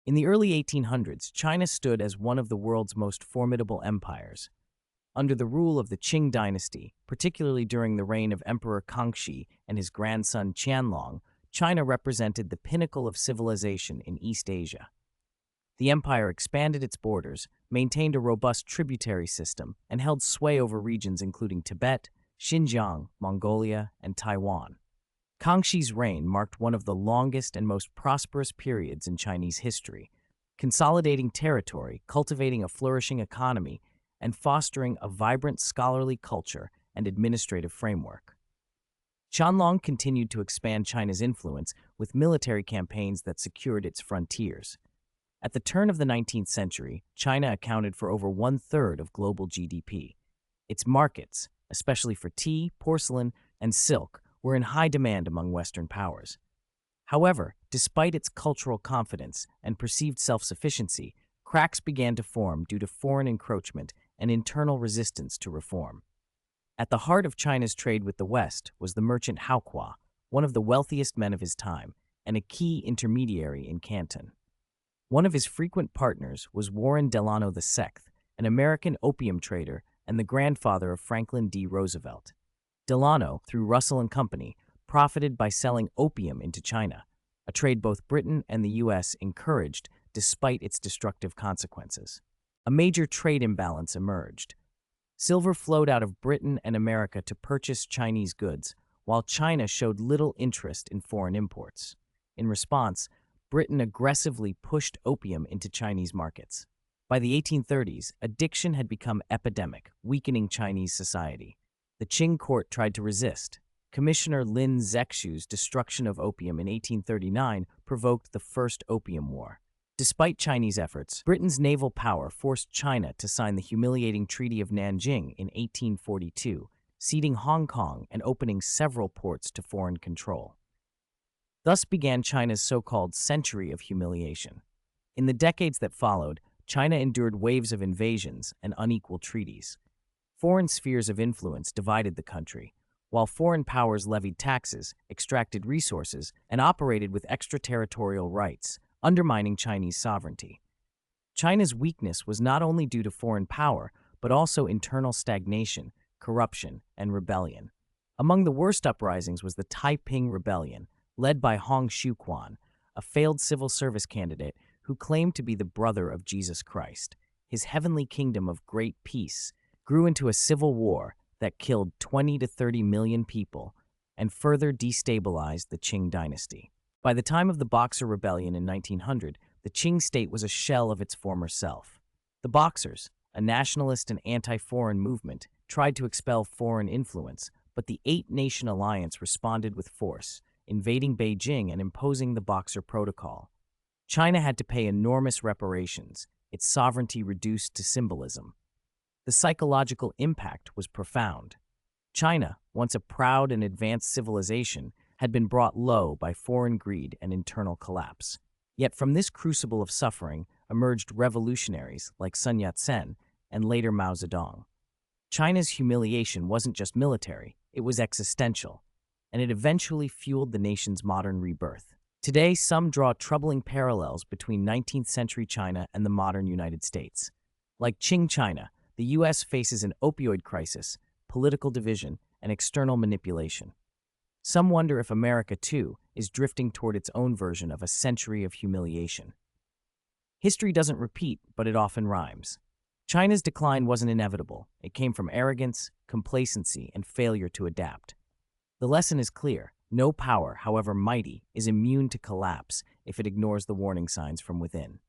In the early 1800s, China stood as one of the world's most formidable empires. Under the rule of the Qing dynasty, particularly during the reign of Emperor Kangxi and his grandson Qianlong, China represented the pinnacle of civilization in East Asia. The empire expanded its borders, maintained a robust tributary system, and held sway over regions including Tibet, Xinjiang, Mongolia, and Taiwan. Kangxi's reign marked one of the longest and most prosperous periods in Chinese history, consolidating territory, cultivating a flourishing economy, and fostering a vibrant scholarly culture and administrative framework. Qianlong continued to expand China's influence with military campaigns that secured its frontiers. At the turn of the 19th century, China accounted for over one-third of global GDP. Its markets, especially for tea, porcelain, and silk, were in high demand among Western powers. However, despite its cultural confidence and perceived self-sufficiency, cracks began to form due to foreign encroachment and internal resistance to reform. At the heart of China's trade with the West was the merchant Hao Kuo, one of the wealthiest men of his time and a key intermediary in Canton. One of his frequent partners was Warren Delano II, an American opium trader and the grandfather of Franklin D. Roosevelt. Delano, through Russell and Company, profited by selling opium into China, a trade both Britain and the U.S. encouraged despite its destructive consequences. A major trade imbalance emerged. Silver flowed out of Britain and America to purchase Chinese goods, while China showed little interest in foreign imports. In response, Britain aggressively pushed opium into Chinese markets. By the 1830s, addiction had become epidemic, weakening Chinese society. The Qing court tried to resist. Commissioner Lin Zexu's destruction of opium in 1839 provoked the First Opium War. Despite Chinese efforts, Britain's naval power forced China to sign the humiliating Treaty of Nanjing in 1842, ceding Hong Kong and opening several ports to foreign control. Thus began China's so-called century of humiliation. In the decades that followed, China endured waves of invasions and unequal treaties. Foreign spheres of influence divided the country, while foreign powers levied taxes, extracted resources, and operated with extraterritorial rights, undermining Chinese sovereignty. China's weakness was not only due to foreign power, but also internal stagnation, corruption, and rebellion. Among the worst uprisings was the Taiping Rebellion, led by Hong Xiuquan, a failed civil service candidate who claimed to be the brother of Jesus Christ. His heavenly kingdom of great peace grew into a civil war that killed 20 to 30 million people and further destabilized the Qing dynasty. By the time of the Boxer Rebellion in 1900, the Qing state was a shell of its former self. The Boxers, a nationalist and anti-foreign movement, tried to expel foreign influence, but the Eight-Nation Alliance responded with force, invading Beijing and imposing the Boxer Protocol. China had to pay enormous reparations, its sovereignty reduced to symbolism. The psychological impact was profound. China, once a proud and advanced civilization, had been brought low by foreign greed and internal collapse. Yet from this crucible of suffering emerged revolutionaries like Sun Yat-sen and later Mao Zedong. China's humiliation wasn't just military, it was existential, and it eventually fueled the nation's modern rebirth. Today, some draw troubling parallels between 19th century China and the modern United States. Like Qing China, the U.S. faces an opioid crisis, political division, and external manipulation. Some wonder if America, too, is drifting toward its own version of a century of humiliation. History doesn't repeat, but it often rhymes. China's decline wasn't inevitable. It came from arrogance, complacency, and failure to adapt. The lesson is clear. No power, however mighty, is immune to collapse if it ignores the warning signs from within.